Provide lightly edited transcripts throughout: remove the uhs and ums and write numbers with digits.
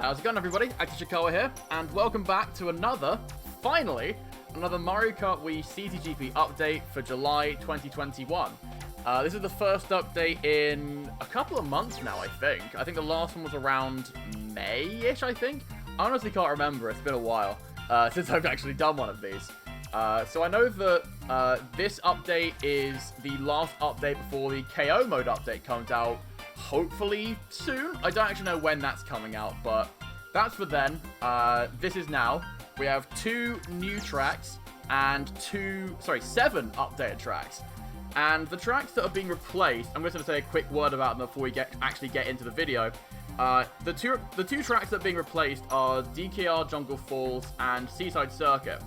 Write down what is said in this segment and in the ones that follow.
How's it going, everybody? Kinoko here, and welcome back to finally, another Mario Kart Wii CTGP update for July 2021. This is the first update in a couple of months now, I think. I think the last one was around May-ish, I think. I honestly can't remember. It's been a while since I've actually done one of these. So I know that this update is the last update before the KO mode update comes out, hopefully soon. I don't actually know when that's coming out, but that's for then. This is now. We have 2 new tracks and 7 updated tracks. And the tracks that are being replaced, I'm just going to say a quick word about them before we actually get into the video. The two tracks that are being replaced are DKR Jungle Falls and Seaside Circuit.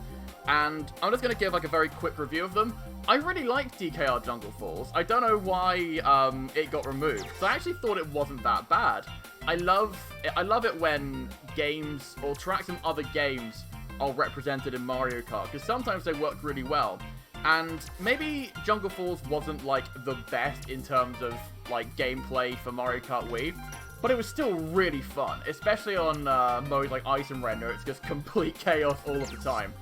And I'm just going to give like a very quick review of them. I really liked DKR Jungle Falls. I don't know why it got removed. So I actually thought it wasn't that bad. I love it when games or tracks in other games are represented in Mario Kart, because sometimes they work really well. And maybe Jungle Falls wasn't like the best in terms of like gameplay for Mario Kart Wii, but it was still really fun, especially on modes like Ice and Render. It's just complete chaos all of the time.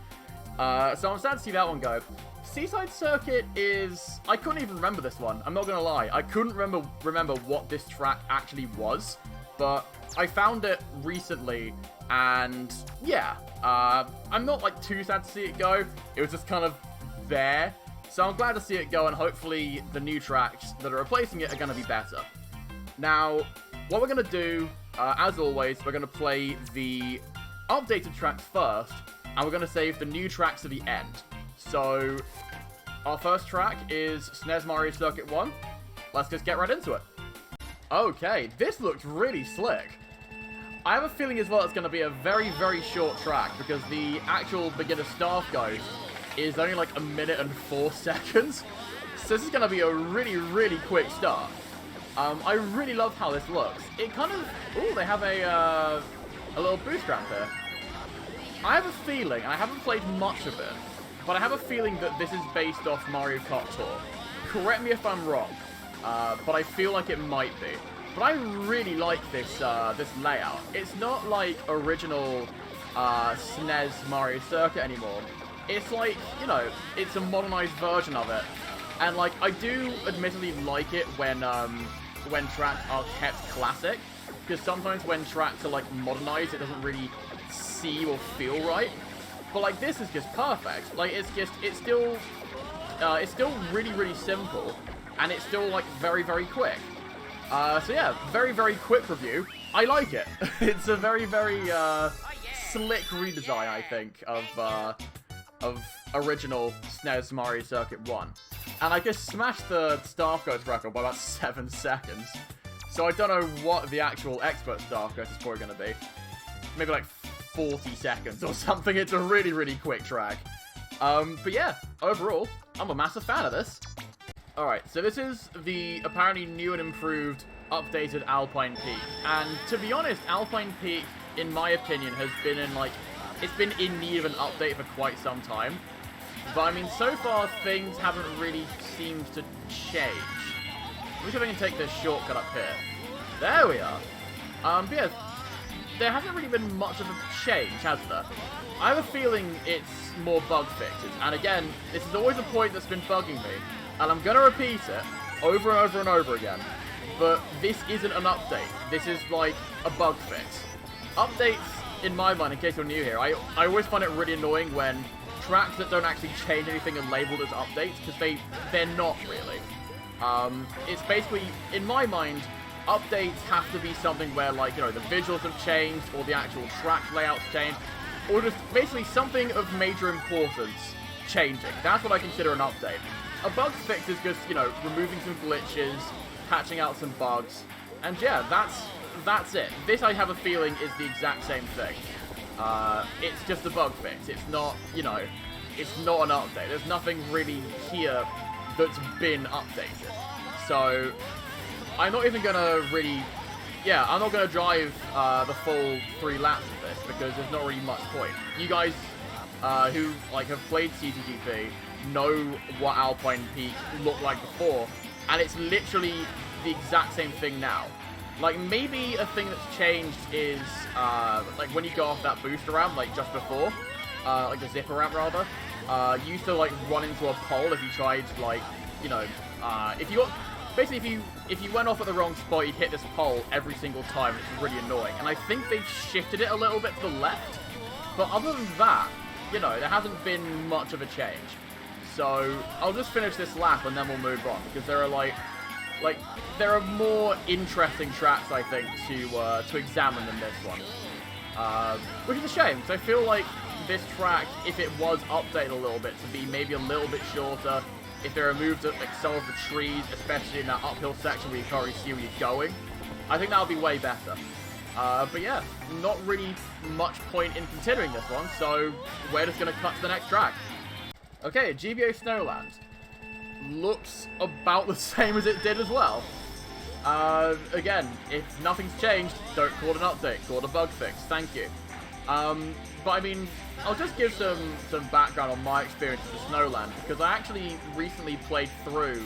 So I'm sad to see that one go. Seaside Circuit is... I couldn't even remember this one. I'm not gonna lie. I couldn't remember what this track actually was, but I found it recently, and yeah, I'm not like too sad to see it go. It was just kind of there. So I'm glad to see it go, and hopefully the new tracks that are replacing it are going to be better. Now, what we're going to do, as always, we're going to play the updated tracks first, and we're going to save the new tracks to the end. So, our first track is SNES Mario Circuit 1. Let's just get right into it. Okay, this looks really slick. I have a feeling as well it's going to be a very, very short track, because the actual beginner start goes is only like 1 minute and 4 seconds. So this is going to be a really, really quick start. I really love how this looks. It kind of... Ooh, they have a little boost ramp here. I have a feeling, and I haven't played much of it, but I have a feeling that this is based off Mario Kart Tour. Correct me if I'm wrong, but I feel like it might be. But I really like this this layout. It's not like original SNES Mario Circuit anymore. It's like, you know, it's a modernized version of it. And, like, I do admittedly like it when tracks are kept classic. Because sometimes when tracks are, like, modernized, it doesn't really see or feel right. But, like, this is just perfect. Like, it's still really, really simple. And it's still, like, very, very quick. So, yeah, very, very quick review. I like it. It's a very, very slick redesign, I think, of original SNES Mario Circuit 1. And I just smashed the Staff Coast record by about 7 seconds. So I don't know what the actual expert Staff Coast is probably going to be. Maybe like 40 seconds or something. It's a really, really quick track. But yeah, overall, I'm a massive fan of this. Alright, so this is the apparently new and improved updated Alpine Peak. And to be honest, Alpine Peak, in my opinion, has been in like... It's been in need of an update for quite some time. But, I mean, so far, things haven't really seemed to change. Let me see if I can take this shortcut up here. There we are. But yeah, there hasn't really been much of a change, has there? I have a feeling it's more bug fixes. And again, this is always a point that's been bugging me. And I'm going to repeat it over and over and over again. But this isn't an update. This is like a bug fix. Updates... In my mind, in case you're new here, I always find it really annoying when tracks that don't actually change anything are labeled as updates, because they're not really. It's basically, in my mind, updates have to be something where, like, you know, the visuals have changed, or the actual track layouts changed, or just basically something of major importance changing. That's what I consider an update. A bug fix is just, you know, removing some glitches, patching out some bugs, and yeah, that's it. This, I have a feeling, is the exact same thing. It's just a bug fix. It's not, you know, it's not an update. There's nothing really here that's been updated. So, I'm not even gonna really... Yeah, I'm not gonna drive the full 3 laps of this, because there's not really much point. You guys who, like, have played CTGP know what Alpine Peak looked like before, and it's literally the exact same thing now. Like, maybe a thing that's changed is, like, when you go off that booster ramp, like, just before, like the zipper ramp, rather, you used to, like, run into a pole if you tried, like, you know, if you got, basically, if you went off at the wrong spot, you'd hit this pole every single time, and it's really annoying. And I think they've shifted it a little bit to the left, but other than that, you know, there hasn't been much of a change. So, I'll just finish this lap and then we'll move on, because there are, like, there are more interesting tracks, I think, to examine than this one. Which is a shame, because I feel like this track, if it was updated a little bit to be maybe a little bit shorter, if they removed like some of the trees, especially in that uphill section where you can't really see where you're going, I think that would be way better. But yeah, not really much point in considering this one, so we're just going to cut to the next track. Okay, GBA Snow Land. Looks about the same as it did as well. Again, if nothing's changed, don't call it an update, call it a bug fix, thank you. But I mean, I'll just give some background on my experience with the Snow Land, because I actually recently played through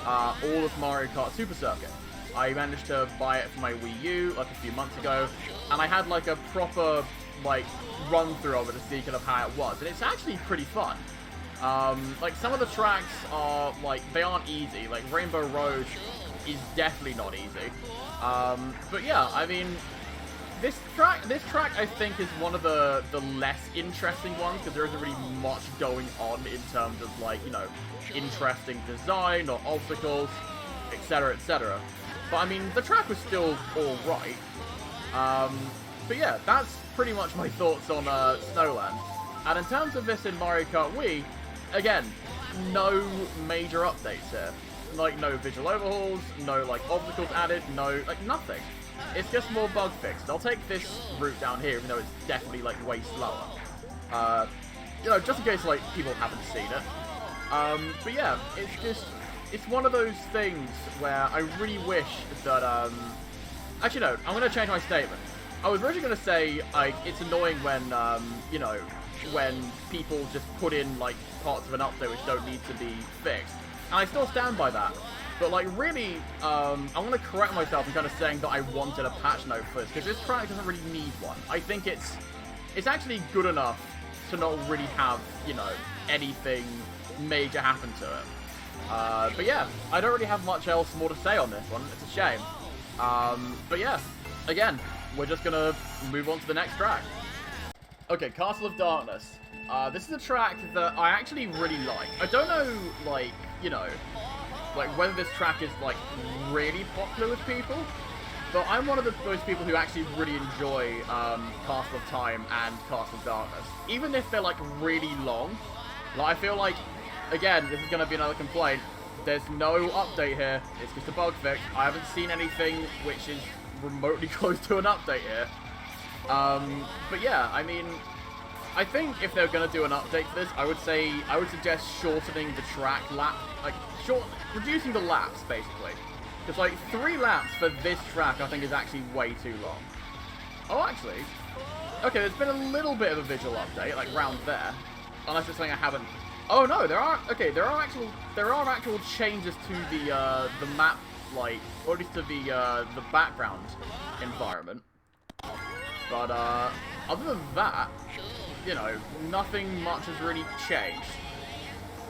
all of Mario Kart Super Circuit. I managed to buy it for my Wii U, like, a few months ago, and I had, like, a proper, like, run-through of it to see kind of how it was, and it's actually pretty fun. Like, some of the tracks are, like, they aren't easy. Like, Rainbow Road is definitely not easy. But yeah, I mean, this track, I think, is one of the less interesting ones, because there isn't really much going on in terms of, like, you know, interesting design or obstacles, etc., etc. But, I mean, the track was still alright. But yeah, that's pretty much my thoughts on Snowland. And in terms of this in Mario Kart Wii, again, no major updates here. Like, no visual overhauls, no, like, obstacles added, no, like, nothing. It's just more bug fixed. I'll take this route down here, even though it's definitely, like, way slower. You know, just in case, like, people haven't seen it. But yeah, it's one of those things where I really wish that, actually, no, I'm going to change my statement. I was originally going to say, like, it's annoying when, you know, when people just put in, like, parts of an update which don't need to be fixed. And I still stand by that. But, like, really, I'm going to correct myself in kind of saying that I wanted a patch note for this, because this track doesn't really need one. I think it's actually good enough to not really have, you know, anything major happen to it. But yeah, I don't really have much else more to say on this one. It's a shame. But yeah, again, we're just going to move on to the next track. Okay, Castle of Darkness. This is a track that I actually really like. I don't know, like, you know, like, whether this track is, like, really popular with people, but I'm one of those people who actually really enjoy Castle of Time and Castle of Darkness. Even if they're, like, really long. Like, I feel like, again, this is going to be another complaint. There's no update here. It's just a bug fix. I haven't seen anything which is remotely close to an update here. But yeah, I mean, I think if they're going to do an update to this, I would suggest shortening the track lap, like, reducing the laps, basically. Because, like, 3 laps for this track, I think, is actually way too long. Oh, actually, okay, there's been a little bit of a visual update, like, round there. Unless it's something I haven't... Oh, no, there are actual changes to the map, like, or at least to the background environment. But, other than that, you know, nothing much has really changed.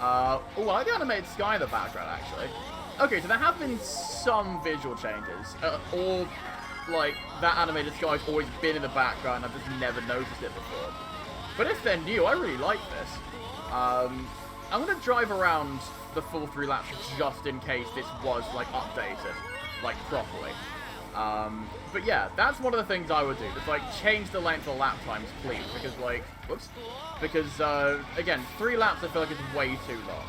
Oh, I like the animated sky in the background, actually. Okay, so there have been some visual changes. Or, like, that animated sky's always been in the background, I've just never noticed it before. But if they're new, I really like this. I'm going to drive around the full 3 laps just in case this was, like, updated, like, properly. But yeah, that's one of the things I would do. Just, like, change the length of lap times, please. Because, like, whoops. Because, again, 3 laps I feel like is way too long.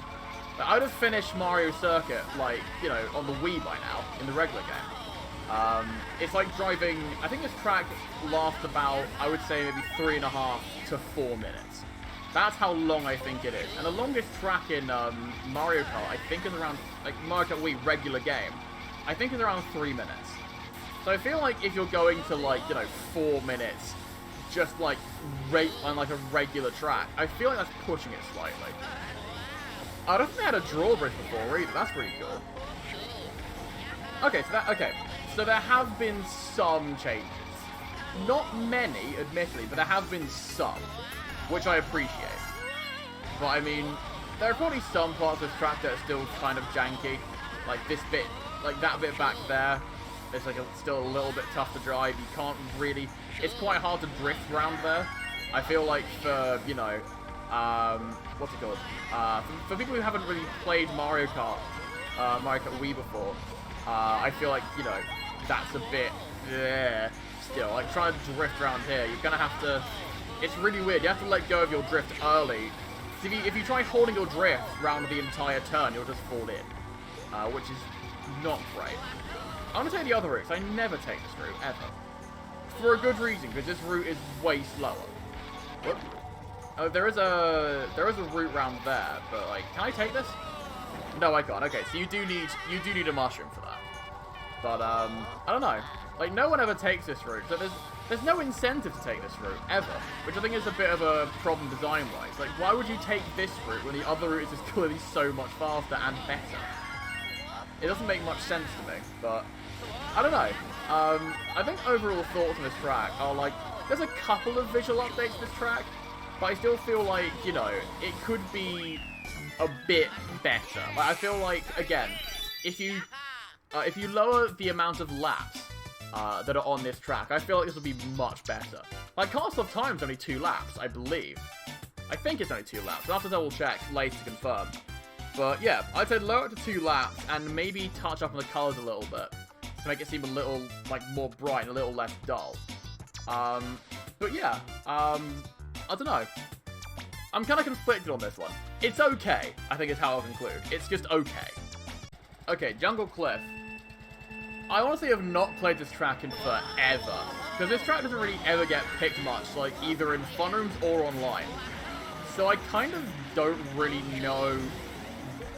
But I'd have finished Mario Circuit, like, you know, on the Wii by now, in the regular game. It's like driving, I think this track lasts about, I would say, maybe 3.5 to 4 minutes. That's how long I think it is. And the longest track in Mario Kart, I think, is around, like, Mario Kart Wii regular game, I think is around 3 minutes. So I feel like if you're going to, like, you know, 4 minutes, just, like, on, like, a regular track, I feel like that's pushing it slightly. I don't think they had a drawbridge before either. That's pretty cool. Okay, So there have been some changes. Not many, admittedly, but there have been some, which I appreciate. But I mean, there are probably some parts of this track that are still kind of janky. Like this bit, like that bit back there, it's like still a little bit tough to drive. You can't really, it's quite hard to drift around there. I feel like for, you know, what's it called? For people who haven't really played Mario Kart Wii before, I feel like, you know, that's a bit, still, like trying to drift around here, you're gonna have to, it's really weird, you have to let go of your drift early. If you try holding your drift around the entire turn, you'll just fall in, which is not great. I'm gonna take the other route, 'cause I never take this route, ever. For a good reason, because this route is way slower. Whoop. Oh, there is a route round there, but like, can I take this? No, I can't. Okay, so you do need a mushroom for that. But I don't know. Like, no one ever takes this route, so there's no incentive to take this route ever, which I think is a bit of a problem design-wise. Like, why would you take this route when the other route is just clearly so much faster and better? It doesn't make much sense to me, but I don't know. I think overall thoughts on this track are like, there's a couple of visual updates to this track, but I still feel like, you know, it could be a bit better. Like, I feel like, again, if you lower the amount of laps that are on this track, I feel like this will be much better. Like, Castle of Time's only 2 laps, I believe. I think it's only 2 laps. I'll have to double check later to confirm. But yeah, I'd say lower it to 2 laps and maybe touch up on the colours a little bit to make it seem a little, like, more bright and a little less dull. But yeah, I don't know. I'm kind of conflicted on this one. It's okay, I think is how I'll conclude. It's just okay. Okay, Jungle Cliff. I honestly have not played this track in forever, because this track doesn't really ever get picked much, like either in fun rooms or online. So I kind of don't really know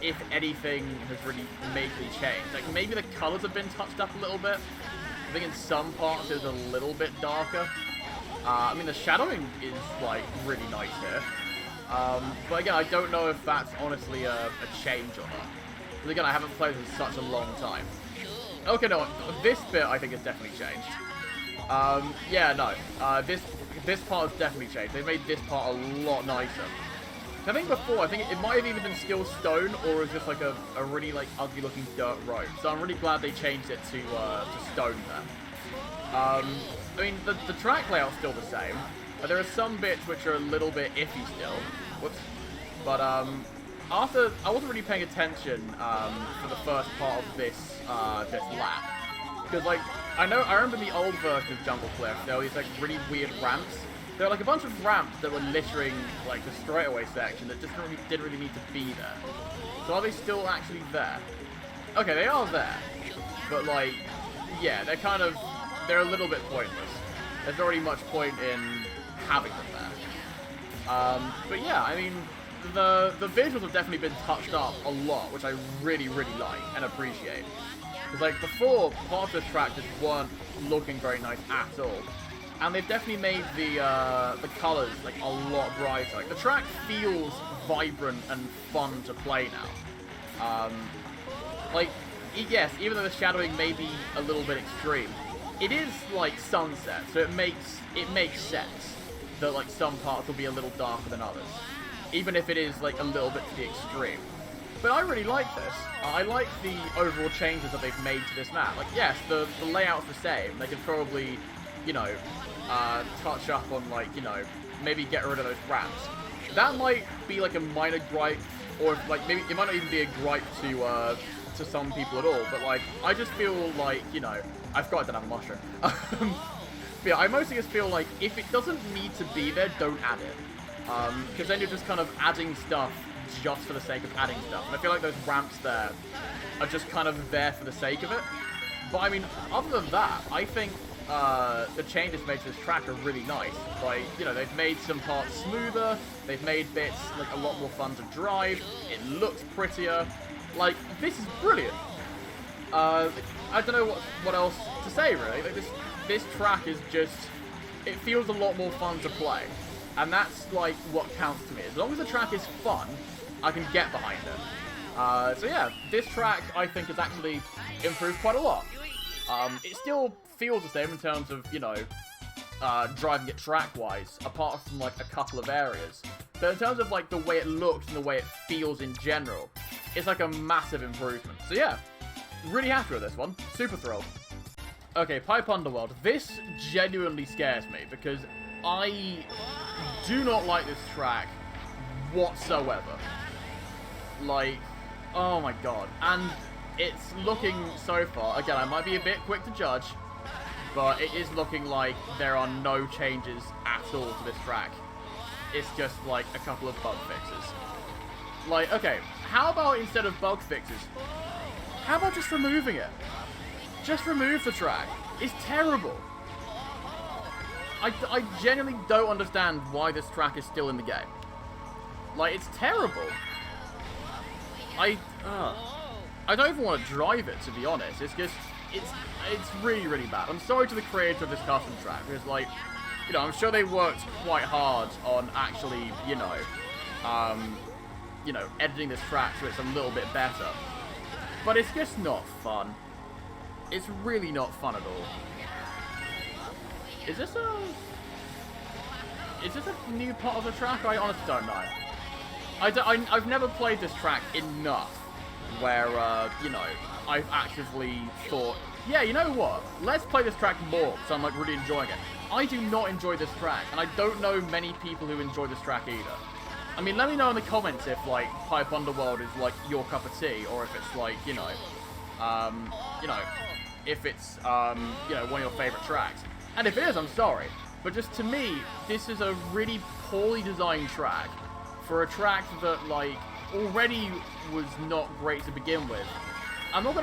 if anything has really majorly changed. Like, maybe the colours have been touched up a little bit. I think in some parts it's a little bit darker. I mean, the shadowing is, like, really nice here. But again, I don't know if that's honestly a change or not. Because again, I haven't played in such a long time. Okay, no, this bit I think has definitely changed. Yeah, no, this part has definitely changed. They've made this part a lot nicer. I think before, it might have even been still stone, or it was just like a really like ugly looking dirt road. So I'm really glad they changed it to stone there. I mean, the track layout's still the same. There are some bits which are a little bit iffy still. Whoops. But I wasn't really paying attention for the first part of this lap, because like I remember the old version of Jungle Cliff, there were these like really weird ramps. There were like a bunch of ramps that were littering like the straightaway section that just didn't really need to be there. So are they still actually there? Okay, they are there, but like, yeah, they're a little bit pointless. There's not really much point in having them there. But yeah, I mean, the visuals have definitely been touched up a lot, which I really, really like and appreciate. Because like before, parts of this track just weren't looking very nice at all. And they've definitely made the colours like a lot brighter. Like, the track feels vibrant and fun to play now. Like, yes, even though the shadowing may be a little bit extreme, it is like sunset, so it makes sense that like some parts will be a little darker than others, even if it is like a little bit to the extreme. But I really like this. I like the overall changes that they've made to this map. Like, yes, the layout's the same. They could probably, you know, touch up on, like, you know, maybe get rid of those ramps. That might be like a minor gripe, or like maybe it might not even be a gripe to some people at all. But like, I just feel like, you know, I forgot I don't have a mushroom. But yeah, I mostly just feel like if it doesn't need to be there, don't add it. Because then you're just kind of adding stuff just for the sake of adding stuff. And I feel like those ramps there are just kind of there for the sake of it. But I mean, other than that, I think the changes made to this track are really nice. Like, you know, they've made some parts smoother, they've made bits like a lot more fun to drive, it looks prettier. Like, this is brilliant. I don't know what else to say, really. Like, this track is just, it feels a lot more fun to play. And that's, like, what counts to me. As long as the track is fun, I can get behind it. So yeah, this track, I think, has actually improved quite a lot. It still feels the same in terms of, you know, driving it track-wise, apart from, like, a couple of areas. But in terms of, like, the way it looks and the way it feels in general, it's, like, a massive improvement. So, yeah, really happy with this one. Super thrilled. Okay, Pipe Underworld. This genuinely scares me, because I do not like this track whatsoever. Like, oh my god. And it's looking so far, again, I might be a bit quick to judge, but it is looking like there are no changes at all to this track. It's just, like, a couple of bug fixes. Like, okay, how about instead of bug fixes, how about just removing it? Just remove the track. It's terrible. I genuinely don't understand why this track is still in the game. Like, it's terrible. I don't even want to drive it, to be honest. It's just, it's really, really bad. I'm sorry to the creator of this custom track, because, like, you know, I'm sure they worked quite hard on actually, you know, editing this track so it's a little bit better. But it's just not fun. It's really not fun at all. Is this a new part of the track? I honestly don't know. I've never played this track enough where, you know, I've actively thought, yeah, you know what? Let's play this track more, so I'm, like, really enjoying it. I do not enjoy this track, and I don't know many people who enjoy this track either. I mean, let me know in the comments if, like, Pipe Underworld is, like, your cup of tea, or if it's, like, you know, if it's, you know, one of your favorite tracks. And if it is, I'm sorry. But just to me, this is a really poorly designed track for a track that, like, already was not great to begin with. I'm not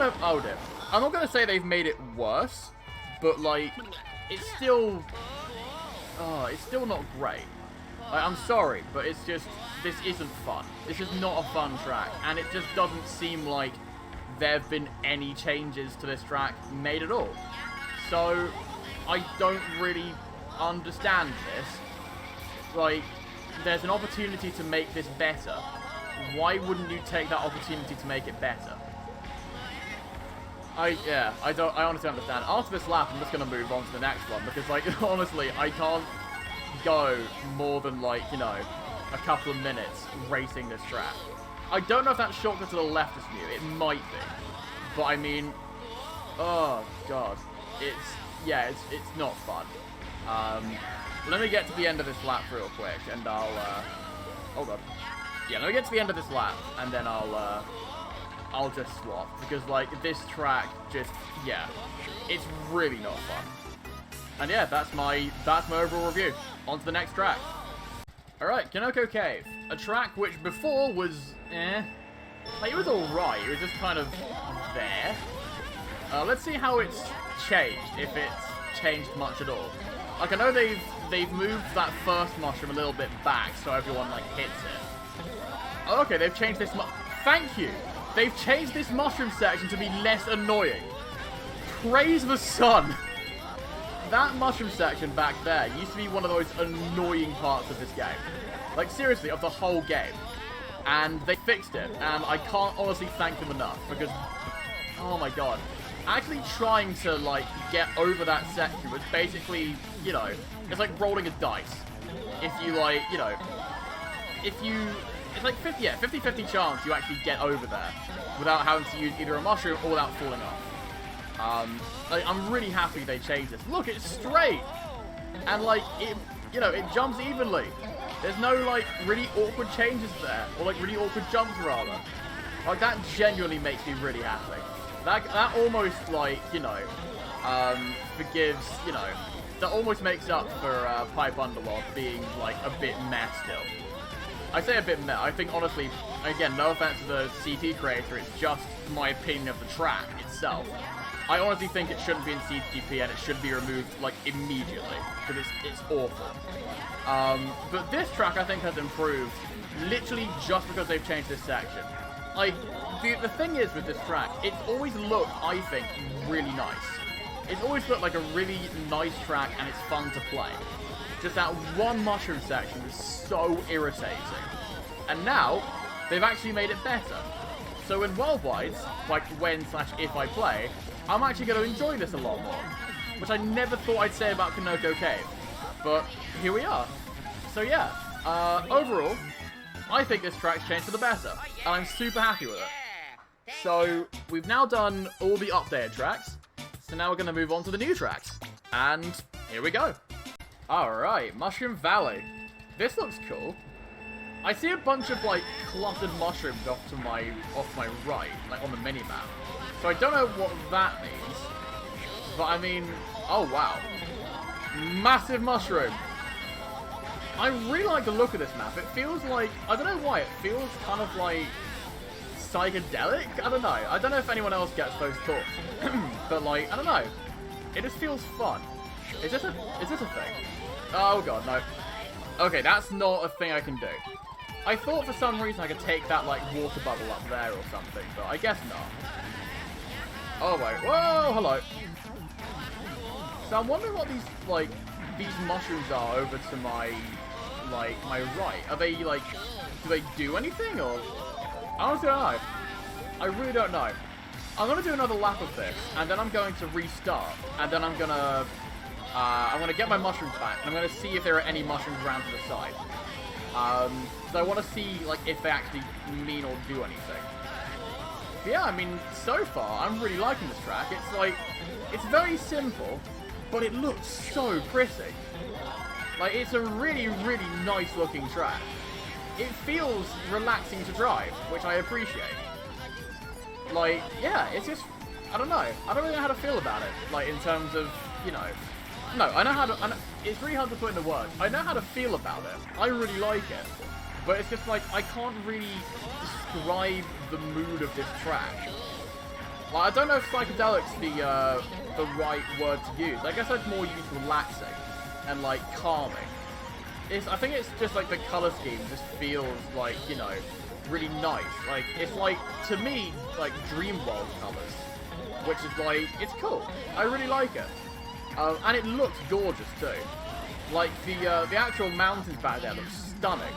gonna say they've made it worse, but, like, it's still not great. Like, I'm sorry, but it's just, this isn't fun. This is not a fun track, and it just doesn't seem like there have been any changes to this track made at all. So, I don't really understand this. Like, there's an opportunity to make this better. Why wouldn't you take that opportunity to make it better? I honestly understand. After this lap, I'm just going to move on to the next one, because, like, honestly, I can't go more than, like, you know, a couple of minutes racing this track. I don't know if that shortcut to the left is new. It might be. But, I mean, oh, God. It's not fun. Let me get to the end of this lap real quick, and I'll, oh, God. Yeah, let me get to the end of this lap, and then I'll just swap, because, like, this track just, yeah, it's really not fun. And yeah, that's my overall review. On to the next track. Alright, Kinoko Cave. A track which before was, like, it was alright, it was just kind of there. Let's see how it's changed, if it's changed much at all. Like, I know they've moved that first mushroom a little bit back, so everyone, like, hits it. Oh, okay, they've changed this thank you! They've changed this mushroom section to be less annoying. Praise the sun! That mushroom section back there used to be one of those annoying parts of this game. Like, seriously, of the whole game. And they fixed it, and I can't honestly thank them enough, because, oh my god. Actually trying to, like, get over that section was basically, you know, it's like rolling a dice. If you, like, you know, it's like 50-50 chance you actually get over there without having to use either a mushroom or without falling off. Like, I'm really happy they changed this. Look, it's straight! And, like, it, you know, it jumps evenly. There's no, like, really awkward changes there. Or, like, really awkward jumps, rather. Like, that genuinely makes me really happy. That almost, like, you know, forgives, you know, that almost makes up for Pipe Underworld being, like, a bit meh still. I say a bit meh. I think, honestly, again, no offense to the CT creator, it's just my opinion of the track itself. I honestly think it shouldn't be in CTGP and it should be removed, like, immediately, because it's awful. But this track, I think, has improved, literally just because they've changed this section. Like, the thing is with this track, it's always looked, I think, really nice. It's always looked like a really nice track and it's fun to play. Just that one mushroom section is so irritating. And now, they've actually made it better. So in Worldwides, like when/if I play, I'm actually going to enjoy this a lot more. Which I never thought I'd say about Kinoko Cave. But here we are. So yeah, overall, I think this track's changed for the better. And I'm super happy with it. So we've now done all the updated tracks. So now we're going to move on to the new tracks. And here we go. Alright, Mushroom Valley. This looks cool. I see a bunch of, like, cluttered mushrooms off to my right, like, on the minimap. So I don't know what that means. But, I mean, oh, wow. Massive mushroom. I really like the look of this map. It feels like, I don't know why, it feels kind of, like, psychedelic? I don't know. I don't know if anyone else gets those thoughts. But, like, I don't know. It just feels fun. Is this a thing? Oh, God, no. Okay, that's not a thing I can do. I thought for some reason I could take that, like, water bubble up there or something, but I guess not. Oh, wait. Whoa, hello. So I'm wondering what these mushrooms are over to my right. Are they, like, do they do anything, or? I honestly don't know. I really don't know. I'm going to do another lap of this, and then I'm going to restart, and then I'm going to get my mushrooms back, and I'm going to see if there are any mushrooms around to the side. So I want to see, like, if they actually mean or do anything. But yeah, I mean, so far, I'm really liking this track. It's, like, it's very simple, but it looks so pretty. Like, it's a really, really nice-looking track. It feels relaxing to drive, which I appreciate. Like, yeah, it's just, I don't know. I don't really know how to feel about it, like, in terms of, you know... No, I know how to... it's really hard to put into words. I know how to feel about it. I really like it. But it's just like, I can't really describe the mood of this track. Like, I don't know if psychedelic's the right word to use. I guess I'd more use relaxing and, like, calming. I think it's just, like, the colour scheme just feels like, you know, really nice. Like, it's like, to me, like, Dreamworld colours. Which is, like, it's cool. I really like it. And it looks gorgeous too. Like the actual mountains back there look stunning.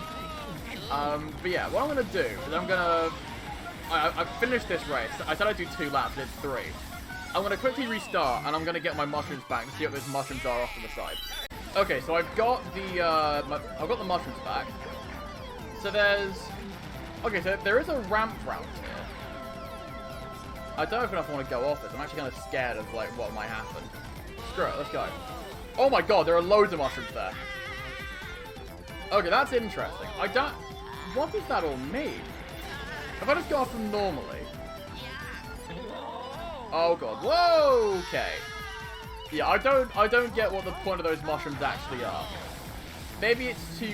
But yeah, what I'm gonna do is I finished this race. I said I'd do 2 laps, I did 3. I'm gonna quickly restart, and I'm gonna get my mushrooms back and see what those mushrooms are off to the side. Okay, so I've got the mushrooms back. So there is a ramp round here. I don't know if I want to go off it. I'm actually kind of scared of, like, what might happen. Screw it, let's go. Oh my god, there are loads of mushrooms there. Okay, that's interesting. What does that all mean? If I just go off them normally... Oh god, whoa, okay. Yeah, I don't get what the point of those mushrooms actually are. Maybe it's to,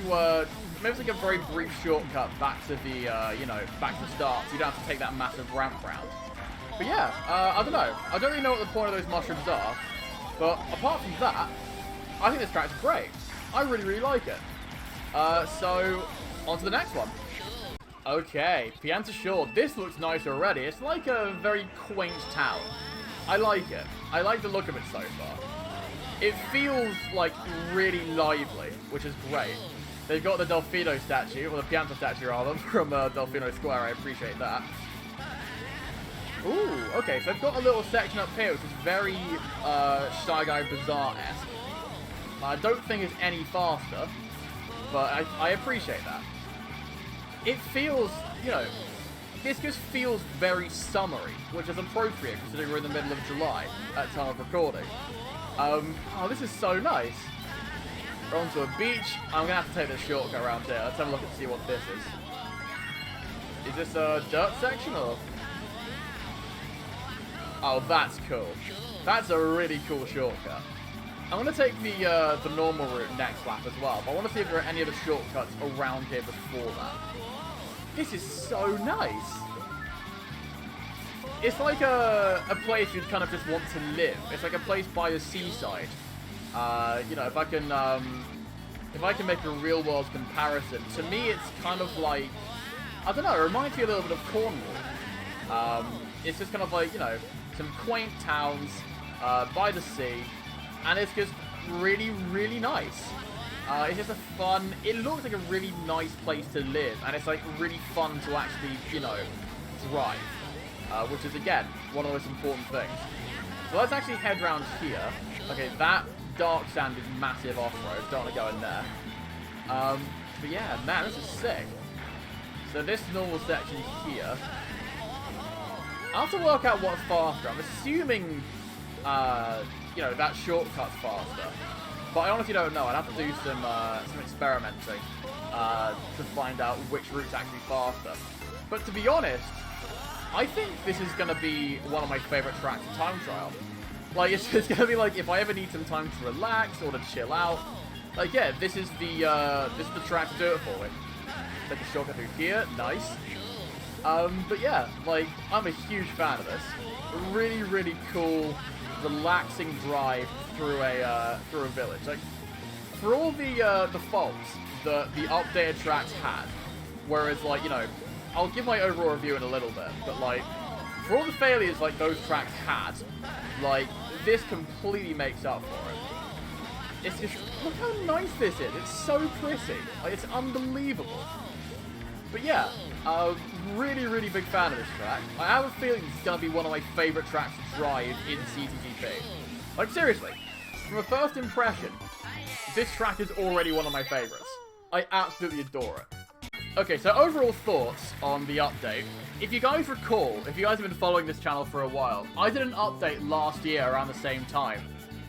maybe it's like a very brief shortcut back to the, you know, back to the start, so you don't have to take that massive ramp round. But yeah, I don't know. I don't really know what the point of those mushrooms are. But apart from that, I think this track's great. I really, really like it. So, on to the next one. Okay, Pianta Shore. This looks nice already. It's like a very quaint town. I like it. I like the look of it so far. It feels, like, really lively, which is great. They've got the Delfino statue, or the Pianta statue rather, from Delfino Square. I appreciate that. Ooh, okay, so I've got a little section up here which is very Shy Guy Bazaar-esque. I don't think it's any faster, but I appreciate that. It feels, you know, this just feels very summery, which is appropriate considering we're in the middle of July at time of recording. Oh, this is so nice. We're onto a beach. I'm going to have to take this shortcut around here. Let's have a look and see what this is. Is this a dirt section or... Oh, that's cool. That's a really cool shortcut. I'm going to take the normal route next lap as well, but I want to see if there are any other shortcuts around here before that. This is so nice. It's like a place you'd kind of just want to live. It's like a place by the seaside. You know, if I can make a real world comparison, to me it's kind of like, I don't know, it reminds me a little bit of Cornwall. It's just kind of like, you know, some quaint towns by the sea, and it's just really, really nice. It's just a fun, it looks like a really nice place to live, and it's like really fun to actually, you know, drive, which is, again, one of the most important things. So let's actually head round here. Okay, that dark sand is massive off-road. Don't want to go in there. But yeah, man, this is sick. So this normal section here, I'll have to work out what's faster. I'm assuming, you know, that shortcut's faster. But I honestly don't know. I'd have to do some experimenting to find out which route's actually faster. But to be honest, I think this is going to be one of my favourite tracks in Time Trial. Like, it's going to be like, if I ever need some time to relax or to chill out, like, yeah, this is the track to do it for me. Take a shortcut through here, nice. But yeah, like, I'm a huge fan of this. Really, really cool, relaxing drive through a village. Like, for all the faults that the updated tracks had, whereas, like, you know, I'll give my overall review in a little bit, but, like, for all the failures, like, those tracks had, like, this completely makes up for it. It's just, look how nice this is. It's so pretty. Like, it's unbelievable. But yeah, really, really big fan of this track. I have a feeling it's going to be one of my favourite tracks to drive in CTGP. Like, seriously, from a first impression, this track is already one of my favourites. I absolutely adore it. Okay, so overall thoughts on the update. If you guys recall, if you guys have been following this channel for a while, I did an update last year around the same time.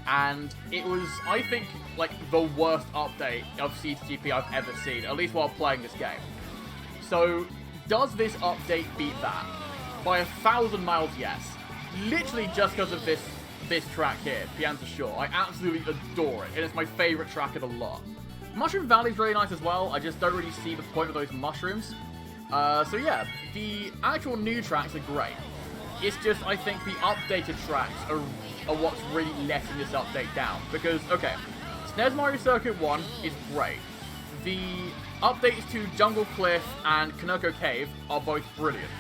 And it was, I think, like, the worst update of CTGP I've ever seen, at least while playing this game. So, does this update beat that? By 1,000 miles, yes. Literally just because of this track here, Pianta Shore. I absolutely adore it. It is my favourite track of the lot. Mushroom Valley is really nice as well. I just don't really see the point of those mushrooms. So yeah, the actual new tracks are great. It's just, I think the updated tracks are what's really letting this update down. Because, okay, SNES Mario Circuit 1 is great. The updates to Jungle Cliff and Kinoko Cave are both brilliant.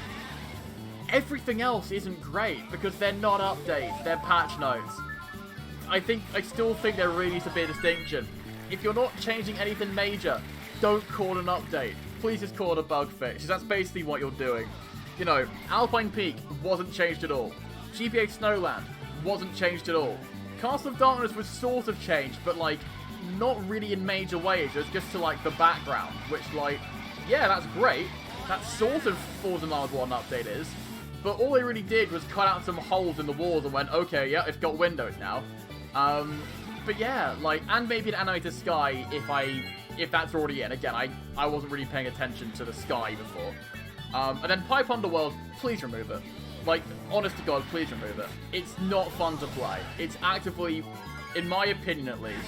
Everything else isn't great because they're not updates, they're patch notes. I still think there really needs to be a distinction. If you're not changing anything major, don't call it an update. Please just call it a bug fix, because that's basically what you're doing. You know, Alpine Peak wasn't changed at all. GBA Snow Land wasn't changed at all. Castle of Darkness was sort of changed, but, like, not really in major ways. It was just to, like, the background, which, like, yeah, that's great. That sort of falls in line with what an update is. But all they really did was cut out some holes in the walls and went, okay, yeah, it's got windows now. But yeah, like, and maybe an animated sky if that's already in. Again, I wasn't really paying attention to the sky before. And then Pipe Underworld, please remove it. Like, honest to God, please remove it. It's not fun to play. It's actively, in my opinion at least,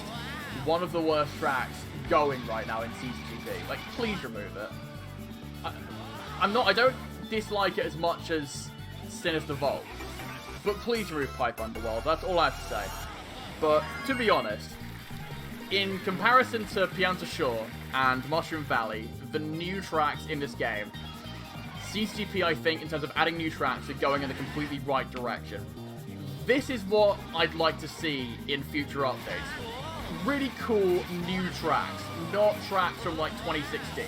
one of the worst tracks going right now in CTGP. Like, please remove it. I don't dislike it as much as Sinister Vault. But please remove Pipe Underworld, that's all I have to say. But, to be honest, in comparison to Pianta Shore and Mushroom Valley, the new tracks in this game, CTGP, I think, in terms of adding new tracks, are going in the completely right direction. This is what I'd like to see in future updates. Really cool new tracks, not tracks from, like, 2016.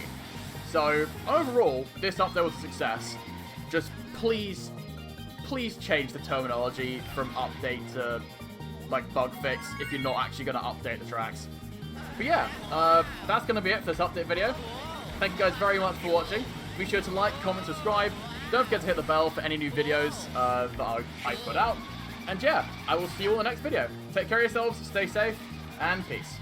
So, overall, this update was a success. Just please change the terminology from update to, like, bug fix if you're not actually going to update the tracks. But yeah, that's going to be it for this update video. Thank you guys very much for watching. Be sure to like, comment, subscribe. Don't forget to hit the bell for any new videos that I put out. And yeah, I will see you all in the next video. Take care of yourselves, stay safe, and peace.